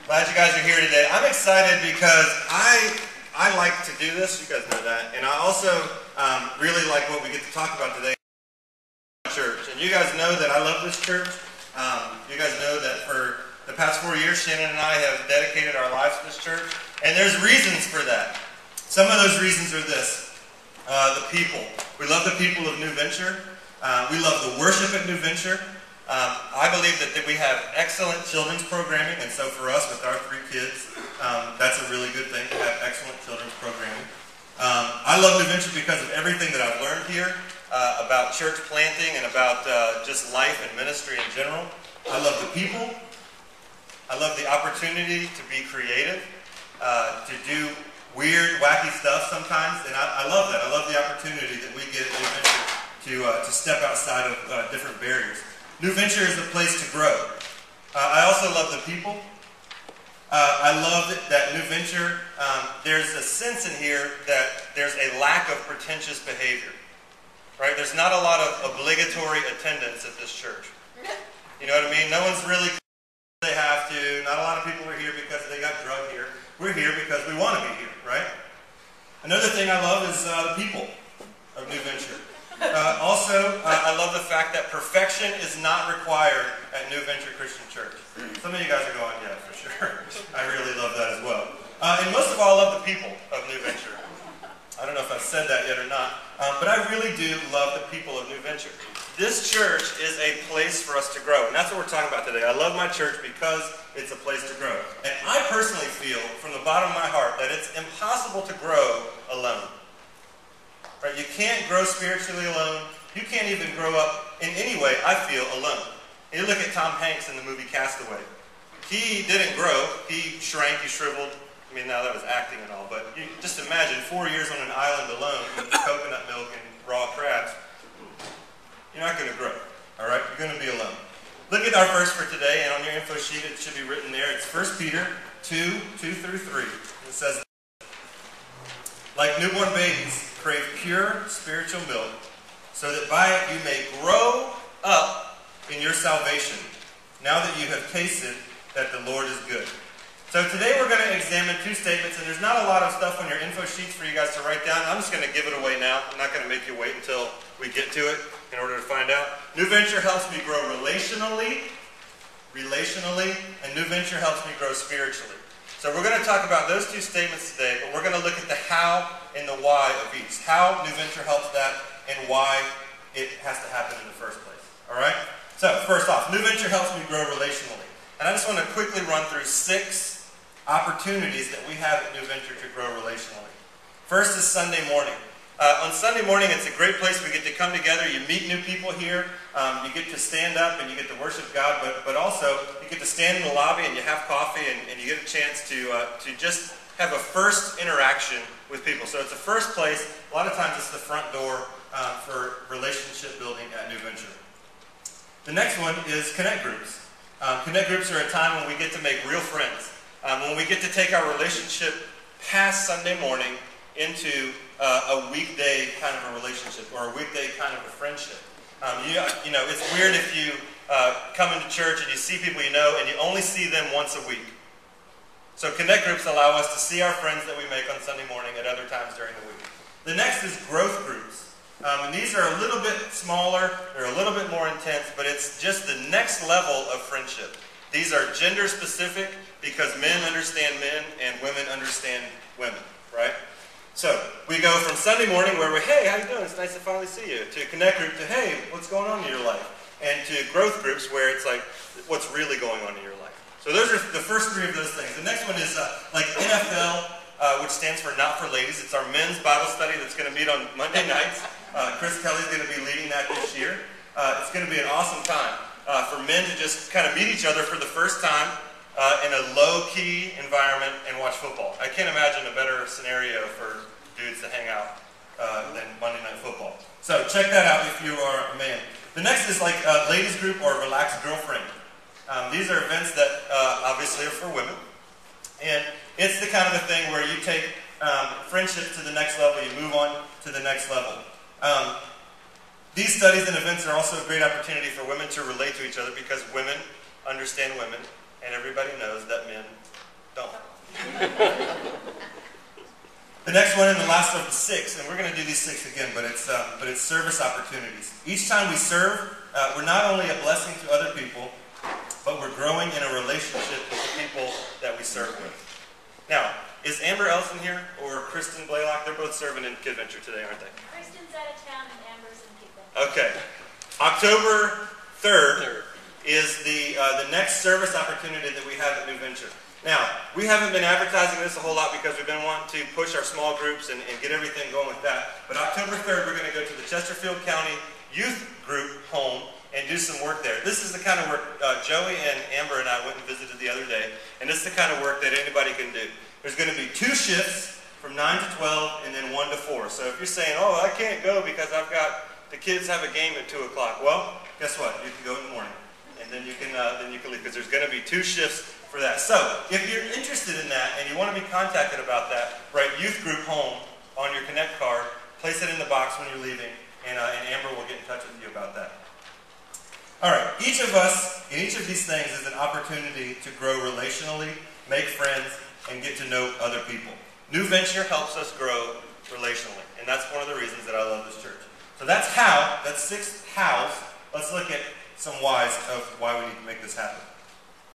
Glad you guys are here today. I'm excited because I like to do this. You guys know that. And I also really like what we get to talk about today. Church. And you guys know that I love this church. You guys know that for the past 4 years, Shannon and I have dedicated our lives to this church. And there's reasons for that. Some of those reasons are this. The people. We love the people of New Venture. We love the worship at New Venture. I believe that we have excellent children's programming, and so for us, with our 3 kids, that's a really good thing to have excellent children's programming. I love New Venture because of everything that I've learned here about church planting and about just life and ministry in general. I love the people. I love the opportunity to be creative, to do weird, wacky stuff sometimes, and I love that. I love the opportunity that we get at New Venture to step outside of different barriers. New Venture is a place to grow. I also love the people. I love that New Venture, there's a sense in here that there's a lack of pretentious behavior. Right? There's not a lot of obligatory attendance at this church. You know what I mean? No one's really they have to. Not a lot of people are here because they got drugged here. We're here because we want to be here, right? Another thing I love is the people of New Venture. Also, I love the fact that perfection is not required at New Venture Christian Church. Some of you guys are going, yeah, for sure. I really love that as well. And most of all, I love the people of New Venture. I don't know if I've said that yet or not, but I really do love the people of New Venture. This church is a place for us to grow, and that's what we're talking about today. I love my church because it's a place to grow. And I personally feel, from the bottom of my heart, that it's impossible to grow alone. Right? You can't grow spiritually alone. You can't even grow up in any way, I feel, alone. You look at Tom Hanks in the movie Castaway. He didn't grow. He shrank, he shriveled. I mean, now that was acting and all, but you just imagine 4 years on an island alone with coconut milk and raw crabs. You're not going to grow, all right? You're going to be alone. Look at our verse for today, and on your info sheet it should be written there. It's 1 Peter 2, 2 through 3. It says, like newborn babies, crave pure spiritual milk, so that by it you may grow up in your salvation, now that you have tasted that the Lord is good. So today we're going to examine 2 statements, and there's not a lot of stuff on your info sheets for you guys to write down. I'm just going to give it away now. I'm not going to make you wait until we get to it in order to find out. New Venture helps me grow relationally, and New Venture helps me grow spiritually. So we're going to talk about those 2 statements today, but we're going to look at the how and the why of each. How New Venture helps that, and why it has to happen in the first place. All right? So first off, New Venture helps me grow relationally. And I just want to quickly run through 6 opportunities that we have at New Venture to grow relationally. First is Sunday morning. On Sunday morning, it's a great place. We get to come together. You meet new people here. You get to stand up and you get to worship God, but also you get to stand in the lobby and you have coffee and you get a chance to just have a first interaction with people. So it's a first place. A lot of times it's the front door for relationship building at New Venture. The next one is Connect Groups. Connect Groups are a time when we get to make real friends. When we get to take our relationship past Sunday morning into a weekday kind of a relationship or a weekday kind of a friendship. You know, it's weird if you come into church and you see people you know and you only see them once a week. So Connect Groups allow us to see our friends that we make on Sunday morning at other times during the week. The next is Growth Groups. And these are a little bit smaller, they're a little bit more intense, but it's just the next level of friendship. These are gender specific because men understand men and women understand women, right? So we go from Sunday morning where we're, hey, how you doing? It's nice to finally see you, to Connect Group to, hey, what's going on in your life? And to Growth Groups where it's like, what's really going on in your life? So those are the first 3 of those things. The next one is like NFL, which stands for Not For Ladies. It's our men's Bible study that's going to meet on Monday nights. Chris Kelly's going to be leading that this year. It's going to be an awesome time for men to just kind of meet each other for the first time in a low-key environment and watch football. I can't imagine a better scenario for dudes to hang out than Monday Night Football. So check that out if you are a man. The next is like Ladies Group or Relaxed Girlfriend. These are events that obviously are for women. And it's the kind of a thing where you take friendship to the next level, you move on to the next level. These studies and events are also a great opportunity for women to relate to each other because women understand women, and everybody knows that men next one and the last of the 6, and we're going to do these 6 again, but it's service opportunities. Each time we serve, we're not only a blessing to other people, but we're growing in a relationship with the people that we serve with. Now, is Amber Elson here or Kristen Blaylock? They're both serving in KidVenture today, aren't they? Kristen's out of town and Amber's in KidVenture. Okay. October 3rd is the next service opportunity that we have at New Venture. Now, we haven't been advertising this a whole lot because we've been wanting to push our small groups and get everything going with that. But October 3rd, we're going to go to the Chesterfield County Youth Group home and do some work there. This is the kind of work Joey and Amber and I went and visited the other day, and this is the kind of work that anybody can do. There's going to be 2 shifts from 9 to 12 and then 1 to 4. So if you're saying, oh, I can't go because the kids have a game at 2 o'clock. Well, guess what? You can go in the morning, and then you can leave because there's going to be 2 shifts for that. So, if you're interested in that and you want to be contacted about that, write Youth Group Home on your Connect card, place it in the box when you're leaving, and Amber will get in touch with you about that. Alright, each of us, in each of these things, is an opportunity to grow relationally, make friends, and get to know other people. New Venture helps us grow relationally, and that's one of the reasons that I love this church. So that's how, that's 6 hows. Let's look at some whys of why we need to make this happen.